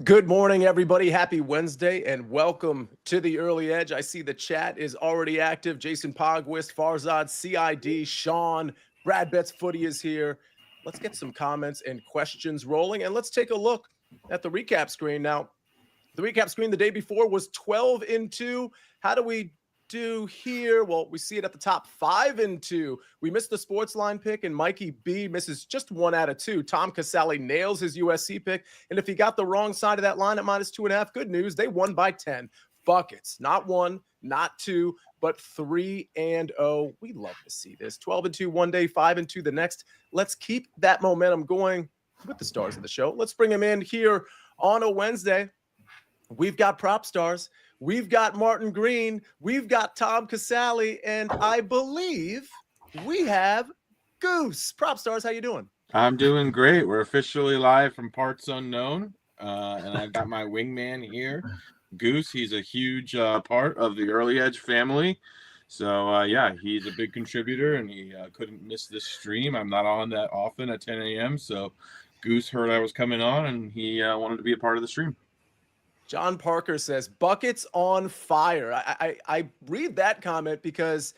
Good morning, everybody. Happy Wednesday and welcome to the Early Edge. I see the chat is already active. Jason Pogwist, Farzad, CID, Sean, Brad Betts Footy is here. Let's get some comments and questions rolling, and let's take a look at the recap screen. Now, the recap screen the day before was 12-2. How do we do here? Well, we see it at the top, 5-2. We missed the SportsLine pick, and Mikey B misses just 1 out of 2. Tom Casale nails his USC pick, and if he got the wrong side of that line at -2.5, good news, they won by 10 buckets. Not 1, not 2, but 3-0. We love to see this. 12-2 one day, 5-2 the next. Let's keep that momentum going with the stars of the show. Let's bring them in here on a Wednesday. We've got PropStarz. We've got Martin Green. We've got Tom Casale. And I believe we have Goose. PropStarz, how you doing? I'm doing great. We're officially live from Parts Unknown. And I've got my wingman here, Goose. He's a huge part of the Early Edge family. So, yeah, he's a big contributor, and he couldn't miss this stream. I'm not on that often at 10 a.m. So Goose heard I was coming on, and he wanted to be a part of the stream. John Parker says, buckets on fire. I read that comment because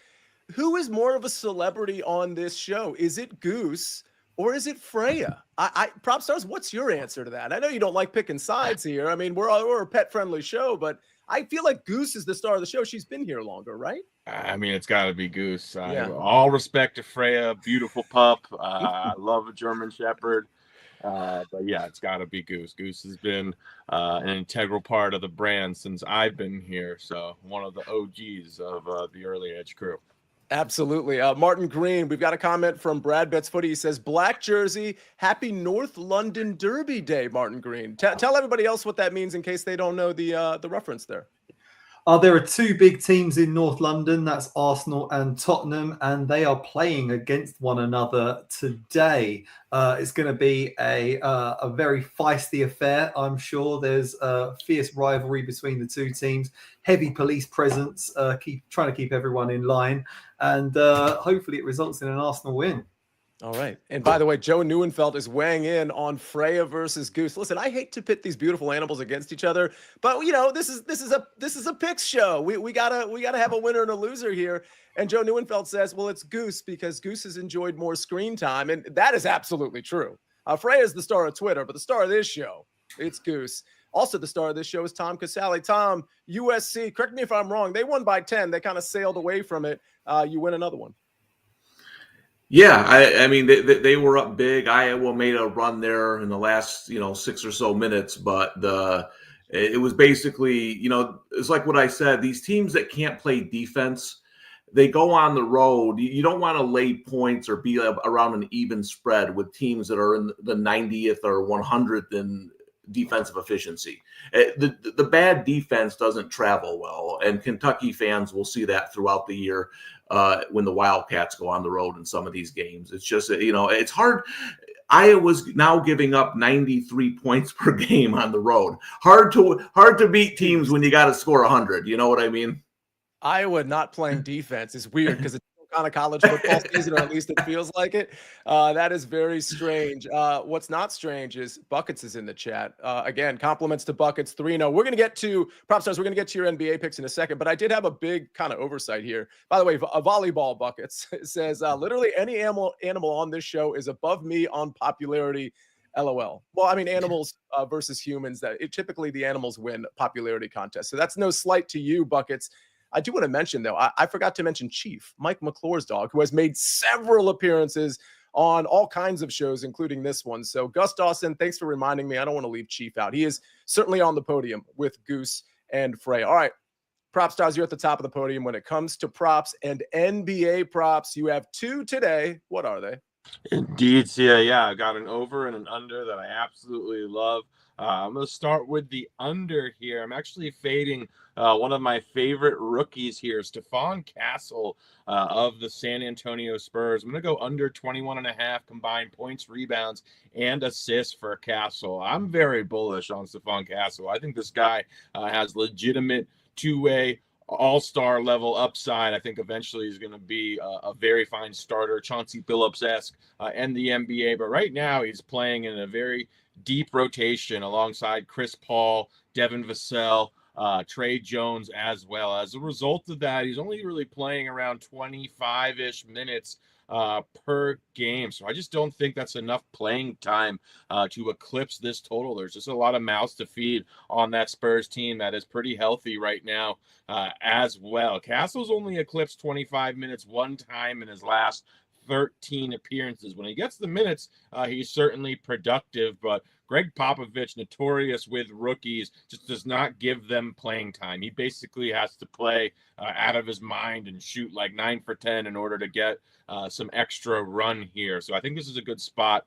who is more of a celebrity on this show? Is it Goose or is it Freya? PropStarz, what's your answer to that? I know you don't like picking sides here. I mean, we're a pet-friendly show, but I feel like Goose is the star of the show. She's been here longer, right? I mean, it's got to be Goose. Yeah. All respect to Freya, beautiful pup. I love a German Shepherd. But yeah, it's got to be Goose. Goose has been an integral part of the brand since I've been here. So one of the OGs of the Early Edge crew. Absolutely. Martin Green, we've got a comment from Brad Betts Footy. He says, black jersey, happy North London Derby Day, Martin Green. Tell everybody else what that means in case they don't know the reference there. There are 2 big teams in North London. That's Arsenal and Tottenham, and they are playing against one another today. It's going to be a very feisty affair, I'm sure. There's a fierce rivalry between the 2 teams, heavy police presence, trying to keep everyone in line, and hopefully it results in an Arsenal win. All right. And by the way, Joe Neuenfeld is weighing in on Freya versus Goose. Listen, I hate to pit these beautiful animals against each other, but you know, this is a picks show. We gotta have a winner and a loser here. And Joe Neuenfeld says, well, it's Goose because Goose has enjoyed more screen time, and that is absolutely true. Freya is the star of Twitter, but the star of this show, it's Goose. Also, the star of this show is Tom Casale. Tom, USC, correct me if I'm wrong. They won by 10. They kind of sailed away from it. You win another one. Yeah, I mean, they were up big. Iowa made a run there in the last, 6 or so minutes, but it was basically, it's like what I said, these teams that can't play defense, they go on the road. You don't want to lay points or be around an even spread with teams that are in the 90th or 100th in defensive efficiency. The bad defense doesn't travel well, and Kentucky fans will see that throughout the year when the Wildcats go on the road in some of these games. It's just, it's hard. Iowa's now giving up 93 points per game on the road. Hard to beat teams when you got to score 100. You know what I mean? Iowa not playing defense is weird because it's on a college football season, or at least it feels like it. That is very strange. What's not strange is Buckets is in the chat. Again, compliments to Buckets, 3-0. We're going to get to PropStarz. We're going to get to your NBA picks in a second, but I did have a big kind of oversight here. By the way, a volleyball Buckets says, literally any animal on this show is above me on popularity. LOL. Well, I mean, animals versus humans, typically the animals win popularity contests. So that's no slight to you, Buckets. I do want to mention, though, I forgot to mention Chief, Mike McClure's dog, who has made several appearances on all kinds of shows, including this one. So, Gus Dawson, thanks for reminding me. I don't want to leave Chief out. He is certainly on the podium with Goose and Frey. All right, PropStarz, you're at the top of the podium when it comes to props and NBA props. You have 2 today. What are they? Indeed, Sia. Yeah, I got an over and an under that I absolutely love. I'm going to start with the under here. I'm actually fading one of my favorite rookies here, Tom Casale of the San Antonio Spurs. I'm going to go under 21.5 combined points, rebounds, and assists for Casale. I'm very bullish on Tom Casale. I think this guy has legitimate two-way all-star level upside. I think eventually he's going to be a very fine starter, Chauncey Billups-esque in the NBA. But right now he's playing in a very deep rotation alongside Chris Paul, Devin Vassell, Trey Jones as well. As a result of that, he's only really playing around 25-ish minutes per game. So I just don't think that's enough playing time to eclipse this total. There's just a lot of mouths to feed on that Spurs team that is pretty healthy right now as well. Castle's only eclipsed 25 minutes one time in his last 13 appearances. When he gets the minutes, he's certainly productive, but Greg Popovich, notorious with rookies, just does not give them playing time. He basically has to play out of his mind and shoot like 9 for 10 in order to get some extra run here. So I think this is a good spot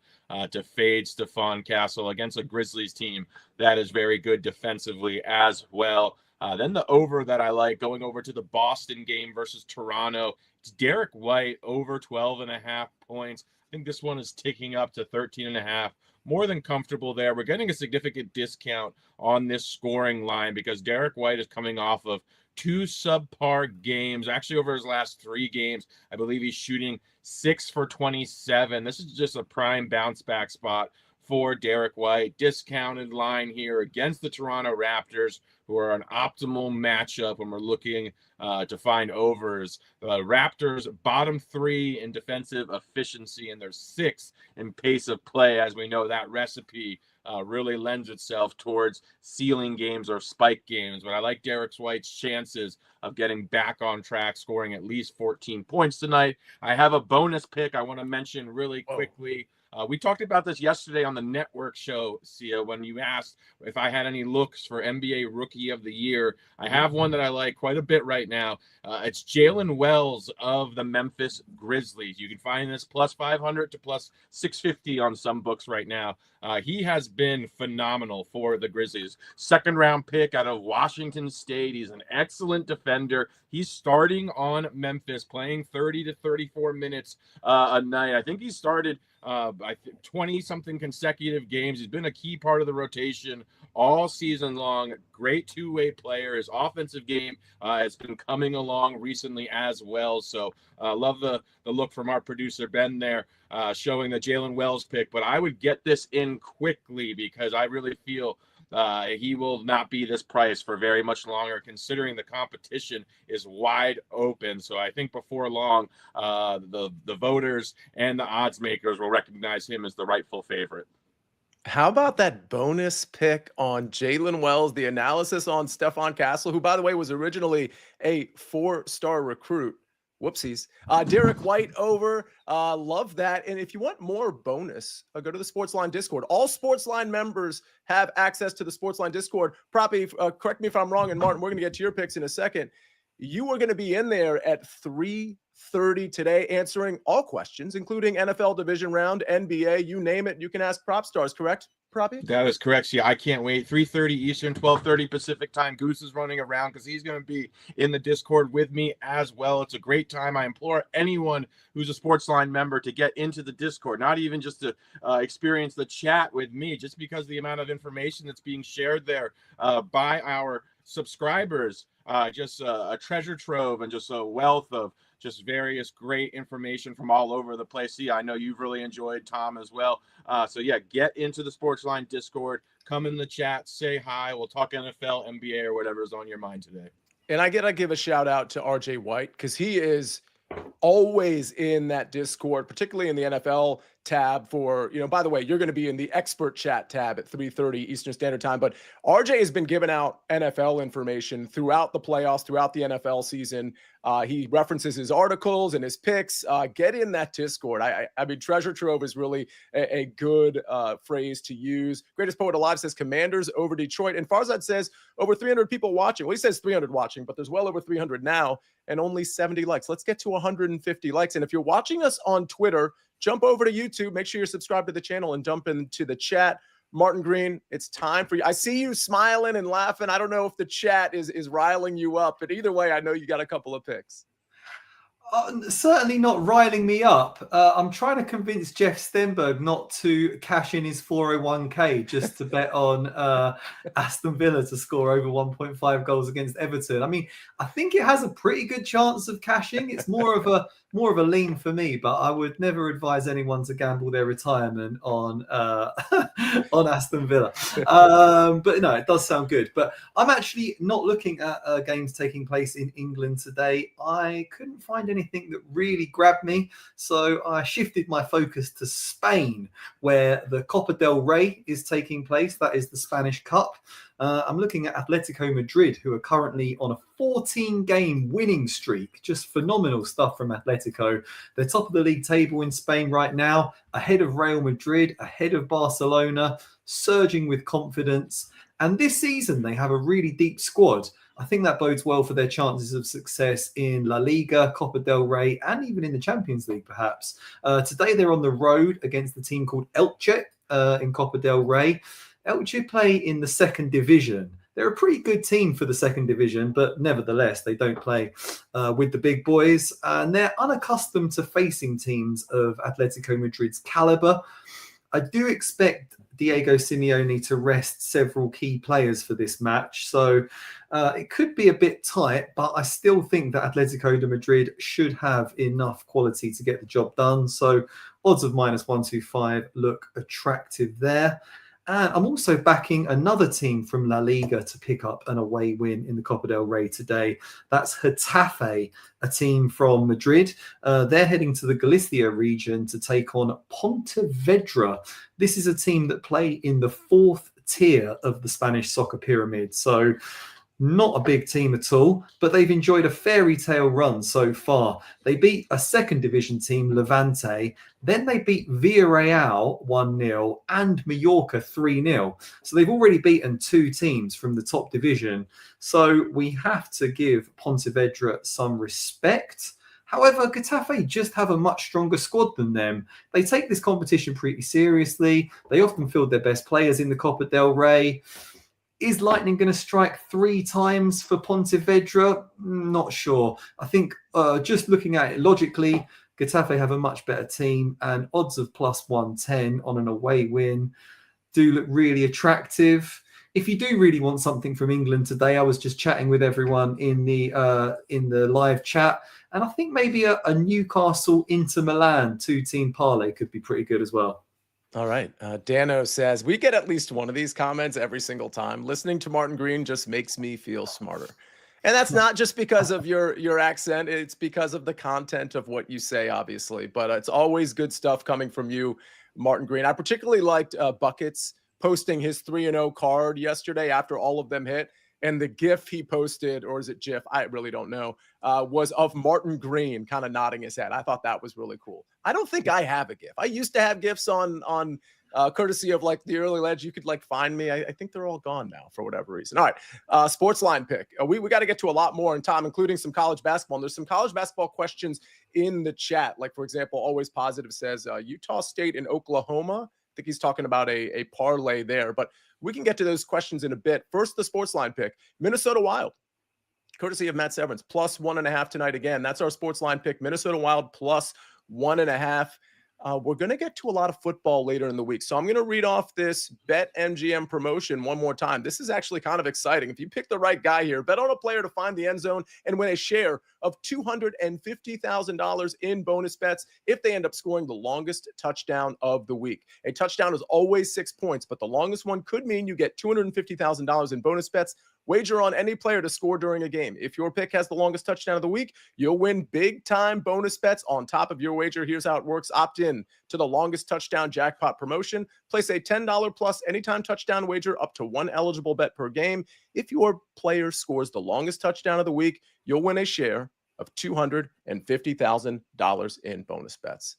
to fade Stephon Castle against a Grizzlies team that is very good defensively as well. Then the over that I like, going over to the Boston game versus Toronto. It's Derek White over 12.5 points. I think this one is ticking up to 13.5. More than comfortable there. We're getting a significant discount on this scoring line because Derek White is coming off of 2 subpar games. Actually, over his last 3 games, I believe he's shooting 6 for 27. This is just a prime bounce back spot for Derek White. Discounted line here against the Toronto Raptors, who are an optimal matchup when we're looking to find overs. The Raptors bottom 3 in defensive efficiency, and they're 6th in pace of play. As we know, that recipe really lends itself towards ceiling games or spike games. But I like Derek White's chances of getting back on track, scoring at least 14 points tonight. I have a bonus pick I want to mention really quickly. We talked about this yesterday on the network show, Sia, when you asked if I had any looks for NBA Rookie of the Year. I have one that I like quite a bit right now. It's Jalen Wells of the Memphis Grizzlies. You can find this plus 500 to plus 650 on some books right now. He has been phenomenal for the Grizzlies. Second-round pick out of Washington State. He's an excellent defender. He's starting on Memphis, playing 30 to 34 minutes a night. I think he started 20-something consecutive games. He's been a key part of the rotation all season long. Great two-way player. His offensive game has been coming along recently as well. So love the look from our producer Ben there, showing the Jalen Wells pick. But I would get this in quickly because I really feel he will not be this price for very much longer, considering the competition is wide open. So I think before long, the voters and the odds makers will recognize him as the rightful favorite. How about that bonus pick on Jalen Wells, the analysis on Stephon Castle, who, by the way, was originally a 4-star recruit. Whoopsies. Derek White over. Love that. And if you want more bonus, go to the SportsLine Discord. All SportsLine members have access to the SportsLine Discord. Proppy, correct me if I'm wrong, and Martin, we're going to get to your picks in a second. You were going to be in there at 3:30 today answering all questions, including NFL division round, NBA, you name it. You can ask PropStarz, correct? Proppy? That is correct. Yeah, I can't wait. 3:30 Eastern, 12:30 Pacific time. Goose is running around because he's going to be in the Discord with me as well. It's a great time. I implore anyone who's a SportsLine member to get into the Discord, not even just to experience the chat with me, just because the amount of information that's being shared there by our subscribers, just a treasure trove and just a wealth of just various great information from all over the place. See, I know you've really enjoyed, Tom, as well. So yeah, get into the SportsLine Discord, come in the chat, say hi. We'll talk NFL, NBA, or whatever's on your mind today. And I gotta give a shout out to RJ White because he is always in that Discord, particularly in the NFL tab for, by the way, you're going to be in the expert chat tab at 3:30 Eastern Standard Time. But RJ has been giving out NFL information throughout the playoffs, throughout the NFL season. He references his articles and his picks. Get in that Discord. I mean, treasure trove is really a good phrase to use. Greatest Poet Alive says Commanders over Detroit. And Farzad says over 300 people watching. Well, he says 300 watching, but there's well over 300 now and only 70 likes. Let's get to 150 likes. And if you're watching us on Twitter, jump over to YouTube. Make sure you're subscribed to the channel and jump into the chat. Martin Green, it's time for you. I see you smiling and laughing. I don't know if the chat is riling you up, but either way, I know you got a couple of picks. Certainly not riling me up. I'm trying to convince Jeff Stenberg not to cash in his 401k just to bet on Aston Villa to score over 1.5 goals against Everton. I mean, I think it has a pretty good chance of cashing. It's more of a lean for me, but I would never advise anyone to gamble their retirement on on Aston Villa. But no, it does sound good. But I'm actually not looking at games taking place in England today. I couldn't find anything that really grabbed me, so I shifted my focus to Spain, where the Copa del Rey is taking place. That is the Spanish Cup. I'm looking at Atletico Madrid, who are currently on a 14-game winning streak. Just phenomenal stuff from Atletico. They're top of the league table in Spain right now, ahead of Real Madrid, ahead of Barcelona, surging with confidence. And this season, they have a really deep squad. I think that bodes well for their chances of success in La Liga, Copa del Rey, and even in the Champions League, perhaps. Today, they're on the road against a team called Elche in Copa del Rey. Elche play in the second division. They're a pretty good team for the second division, but nevertheless, they don't play with the big boys. And they're unaccustomed to facing teams of Atletico Madrid's caliber. I do expect Diego Simeone to rest several key players for this match. So it could be a bit tight, but I still think that Atletico de Madrid should have enough quality to get the job done. So odds of -125 look attractive there. And I'm also backing another team from La Liga to pick up an away win in the Copa del Rey today. That's Getafe, a team from Madrid. They're heading to the Galicia region to take on Pontevedra. This is a team that play in the 4th tier of the Spanish soccer pyramid. So not a big team at all, but they've enjoyed a fairy tale run so far. They beat a second division team, Levante. Then they beat Villarreal 1-0 and Mallorca 3-0. So they've already beaten 2 teams from the top division. So we have to give Pontevedra some respect. However, Getafe just have a much stronger squad than them. They take this competition pretty seriously. They often field their best players in the Copa del Rey. Is lightning going to strike 3 times for Pontevedra? Not sure. I think just looking at it logically, Getafe have a much better team, and odds of +110 on an away win do look really attractive. If you do really want something from England today, I was just chatting with everyone in the live chat, and I think maybe a Newcastle Inter Milan 2-team parlay could be pretty good as well. All right. Dano says, we get at least one of these comments every single time. Listening to Martin Green just makes me feel smarter. And that's not just because of your accent. It's because of the content of what you say, obviously. But it's always good stuff coming from you, Martin Green. I particularly liked Buckets posting his 3-0 card yesterday after all of them hit. And the GIF he posted, or is it GIF? I really don't know, was of Martin Green kind of nodding his head. I thought that was really cool. I don't think I have a GIF. I used to have GIFs on courtesy of like the early ledge. You could like find me. I think they're all gone now for whatever reason. All right. SportsLine pick. We got to get to a lot more in time, including some college basketball. And there's some college basketball questions in the chat. Like, for example, Always Positive says Utah State and Oklahoma. I think he's talking about a parlay there, but we can get to those questions in a bit. First, the SportsLine pick. Minnesota Wild, courtesy of Matt Severance, +1.5 tonight again. That's our SportsLine pick. Minnesota Wild +1.5. We're going to get to a lot of football later in the week. So I'm going to read off this BetMGM promotion one more time. This is actually kind of exciting. If you pick the right guy here, bet on a player to find the end zone and win a share of $250,000 in bonus bets if they end up scoring the longest touchdown of the week. A touchdown is always 6 points, but the longest one could mean you get $250,000 in bonus bets. Wager on any player to score during a game. If your pick has the longest touchdown of the week, you'll win big-time bonus bets on top of your wager. Here's how it works. Opt in to the longest touchdown jackpot promotion. Place a $10 plus anytime touchdown wager up to 1 eligible bet per game. If your player scores the longest touchdown of the week, you'll win a share of $250,000 in bonus bets.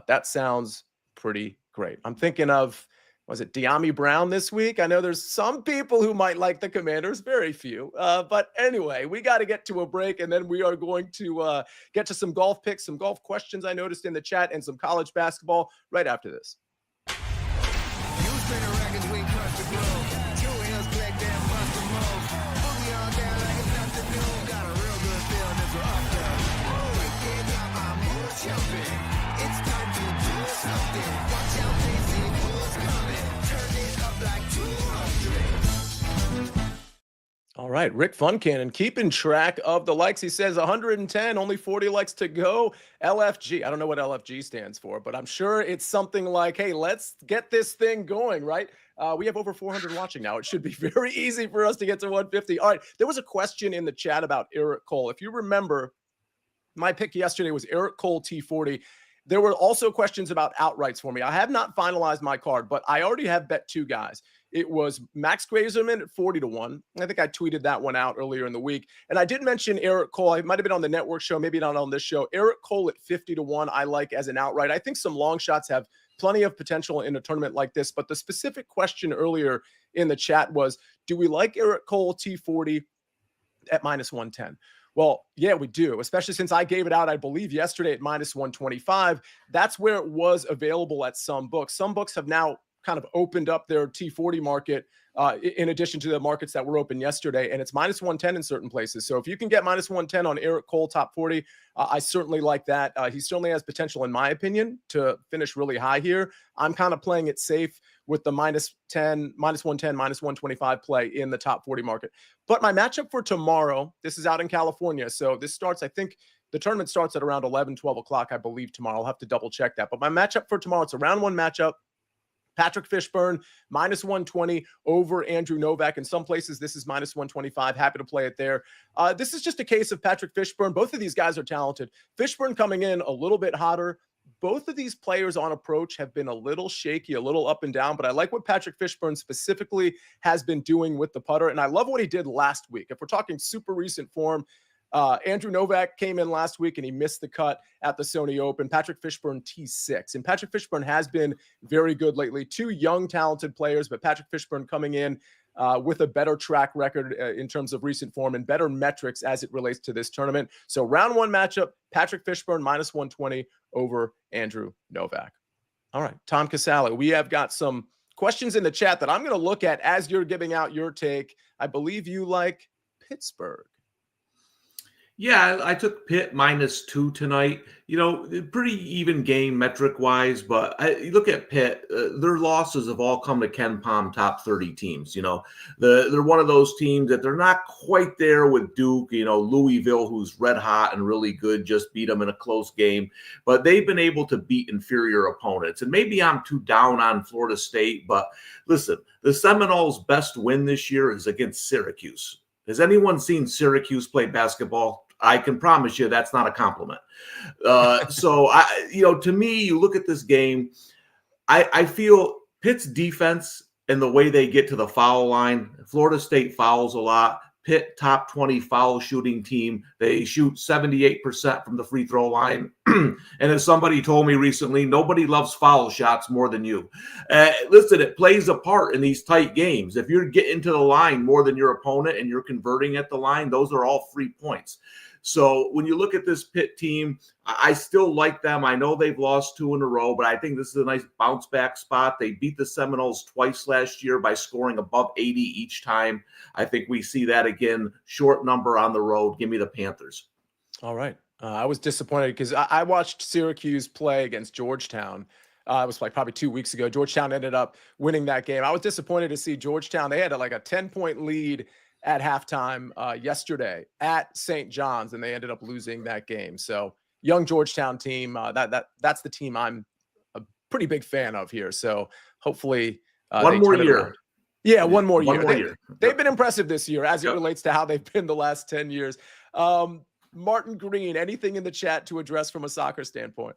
That sounds pretty great. I'm thinking of, was it De'Ami Brown this week? I know there's some people who might like the Commanders, very few. But anyway, we got to get to a break, and then we are going to get to some golf picks, some golf questions I noticed in the chat, and some college basketball right after this. All right, Rick Funcannon keeping track of the likes. He says 110, only 40 likes to go. LFG, I don't know what LFG stands for, but I'm sure it's something like, hey, let's get this thing going, right? We have over 400 watching now. It should be very easy for us to get to 150. All right, there was a question in the chat about Eric Cole. If you remember, my pick yesterday was Eric Cole T40. There were also questions about outrights for me. I have not finalized my card, but I already have bet two guys. It was Max Grazerman at 40-1. I think I tweeted that one out earlier in the week. And I did mention Eric Cole. It might have been on the network show, maybe not on this show. Eric Cole at 50-1, I like as an outright. I think some long shots have plenty of potential in a tournament like this. But the specific question earlier in the chat was, do we like Eric Cole T40 at -110? Well, yeah, we do, especially since I gave it out, I believe, yesterday at -125. That's where it was available at some books. Some books have now kind of opened up their T40 market in addition to the markets that were open yesterday, and it's -110 in certain places. So if you can get -110 on Eric Cole top 40, I certainly like that. He certainly has potential, in my opinion, to finish really high here. I'm kind of playing it safe with the -110, -125 play in the top 40 market. But my matchup for tomorrow, this is out in California. So this starts, I think the tournament starts at around 11, 12 o'clock, I believe, tomorrow. I'll have to double check that. But my matchup for tomorrow, it's a round one matchup. Patrick Fishburne, -120 over Andrew Novak. In some places, this is -125. Happy to play it there. This is just a case of Patrick Fishburne. Both of these guys are talented. Fishburne coming in a little bit hotter. Both of these players on approach have been a little shaky, a little up and down, but I like what Patrick Fishburne specifically has been doing with the putter, and I love what he did last week. If we're talking super recent form, Andrew Novak came in last week and he missed the cut at the Sony Open. Patrick Fishburne T6. And Patrick Fishburne has been very good lately. Two young, talented players, but Patrick Fishburne coming in with a better track record in terms of recent form and better metrics as it relates to this tournament. So round one matchup, Patrick Fishburne -120 over Andrew Novak. All right, Tom Casale, we have got some questions in the chat that I'm going to look at as you're giving out your take. I believe you like Pittsburgh. Yeah, I took Pitt -2 tonight. You know, pretty even game metric wise, but you look at Pitt, their losses have all come to Ken Pom top 30 teams. You know, they're one of those teams that they're not quite there with Duke. You know, Louisville, who's red hot and really good, just beat them in a close game, but they've been able to beat inferior opponents. And maybe I'm too down on Florida State, but listen, the Seminoles' best win this year is against Syracuse. Has anyone seen Syracuse play basketball? I can promise you that's not a compliment. So, to me, you look at this game, I feel Pitt's defense and the way they get to the foul line, Florida State fouls a lot. Pitt, top 20 foul shooting team. They shoot 78% from the free throw line. And as somebody told me recently, nobody loves foul shots more than you. Listen, it plays a part in these tight games. If you're getting to the line more than your opponent and you're converting at the line, those are all free points. So when you look at this Pitt team, I still like them. I know they've lost 2 in a row, but I think this is a nice bounce back spot. They beat the Seminoles twice last year by scoring above 80 each time. I think we see that again. Short number on the road. Give me the Panthers. All right. I was disappointed because I watched Syracuse play against Georgetown. It was like probably 2 weeks ago. Georgetown ended up winning that game. I was disappointed to see Georgetown. They had like a 10-point lead at halftime yesterday at St. John's, and they ended up losing that game. So young Georgetown team, that's the team I'm a pretty big fan of here. So hopefully one more year. Yeah, one more year. Year. They've been impressive this year as it relates to how they've been the last 10 years. Martin Green, anything in the chat to address from a soccer standpoint?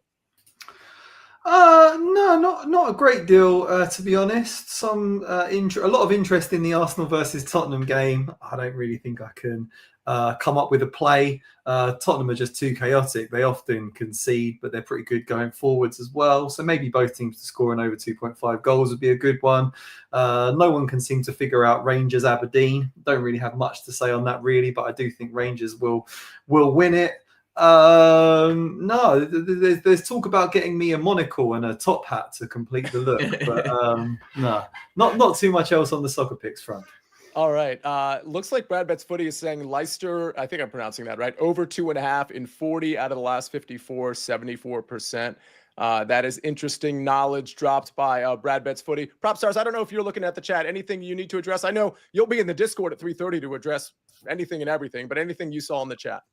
No, not a great deal, to be honest. A lot of interest in the Arsenal versus Tottenham game. I don't really think I can come up with a play. Tottenham are just too chaotic. They often concede, but they're pretty good going forwards as well. So maybe both teams to score in over 2.5 goals would be a good one. No one can seem to figure out Rangers Aberdeen. Don't really have much to say on that really, but I do think Rangers will win it. No, there's talk about getting me a monocle and a top hat to complete the look, but no, not too much else on the soccer picks front. All right. Looks like Brad Betts Footy is saying Leicester, I think I'm pronouncing that right, over 2.5 in 40 out of the last 54, 74%. That is interesting knowledge dropped by Brad Betts Footy. PropStarz, I don't know if you're looking at the chat. Anything you need to address? I know you'll be in the Discord at 3:30 to address anything and everything, but anything you saw in the chat.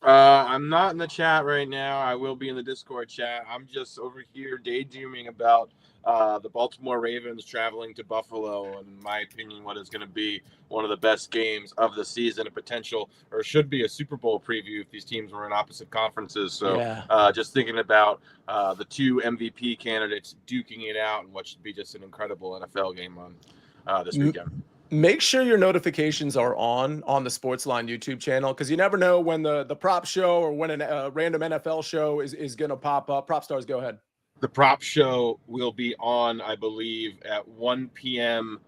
I'm not in the chat right now. I will be in the Discord chat. I'm just over here daydreaming about the Baltimore Ravens traveling to Buffalo, and in my opinion, what is going to be one of the best games of the season, a potential, or should be a Super Bowl preview if these teams were in opposite conferences. So just thinking about the two MVP candidates duking it out and what should be just an incredible NFL game on this weekend. Make sure your notifications are on the SportsLine YouTube channel, because you never know when the prop show or when a random NFL show is going to pop up. PropStarz, go ahead. The prop show will be on, I believe, at 1 p.m.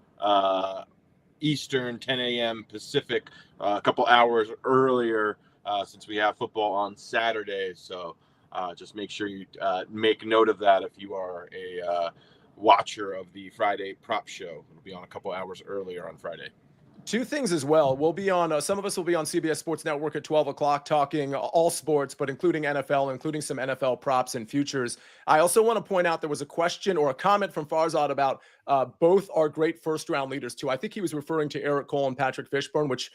Eastern, 10 a.m. Pacific, a couple hours earlier since we have football on Saturday. So just make sure you make note of that if you are a watcher of the Friday prop show. It'll be on a couple hours earlier on Friday. Two things as well. We'll be on, some of us will be on CBS Sports Network at 12 o'clock talking all sports, but including NFL, including some NFL props and futures. I also want to point out there was a question or a comment from Farzad about both are great first-round leaders too. I think he was referring to Eric Cole and Patrick Fishburne, which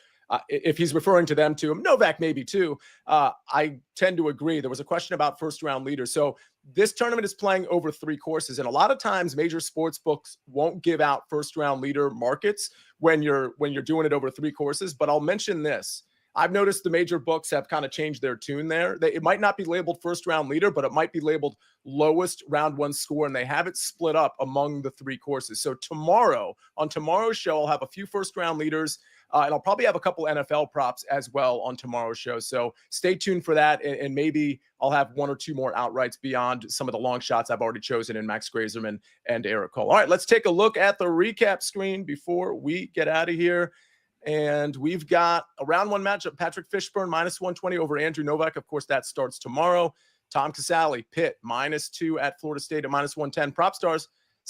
if he's referring to them too, Novak maybe too. I tend to agree. There was a question about first-round leaders. So this tournament is playing over 3 courses, and a lot of times major sports books won't give out first-round leader markets when you're doing it over 3 courses. But I'll mention this. I've noticed the major books have kind of changed their tune there. It might not be labeled first-round leader, but it might be labeled lowest round 1 score, and they have it split up among the 3 courses. So on tomorrow's show, I'll have a few first-round leaders, and I'll probably have a couple NFL props as well on tomorrow's show. So stay tuned for that, and maybe I'll have 1 or 2 more outrights beyond some of the long shots I've already chosen in Max Grazerman and Eric Cole. All right, let's take a look at the recap screen before we get out of here. And we've got a round 1 matchup, Patrick Fishburne -120 over Andrew Novak. Of course, that starts tomorrow. Tom Casale, Pitt, -2 at Florida State at -110. PropStarz,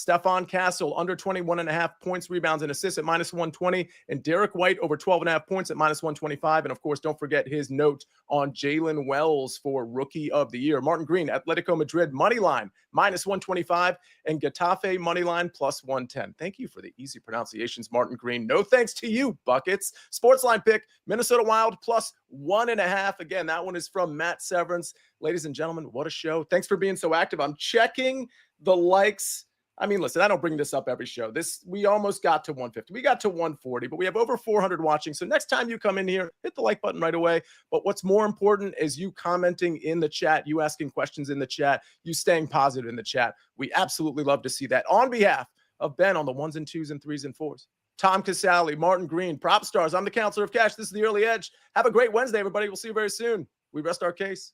Tom Casale, under 21.5 points, rebounds, and assists at -120. And Derek White over 12.5 points at -125. And, of course, don't forget his note on Jalen Wells for Rookie of the Year. Martin Green, Atletico Madrid, money line, -125. And Getafe, money line, +110. Thank you for the easy pronunciations, Martin Green. No thanks to you, Buckets. SportsLine Pick, Minnesota Wild, +1.5. Again, that one is from Matt Severance. Ladies and gentlemen, what a show. Thanks for being so active. I'm checking the likes. I mean, listen, I don't bring this up every show. We almost got to 150. We got to 140, but we have over 400 watching. So next time you come in here, hit the like button right away. But what's more important is you commenting in the chat, you asking questions in the chat, you staying positive in the chat. We absolutely love to see that. On behalf of Ben on the 1s and 2s and 3s and 4s, Tom Casale, Martin Green, PropStarz, I'm the Counselor of Cash. This is the Early Edge. Have a great Wednesday, everybody. We'll see you very soon. We rest our case.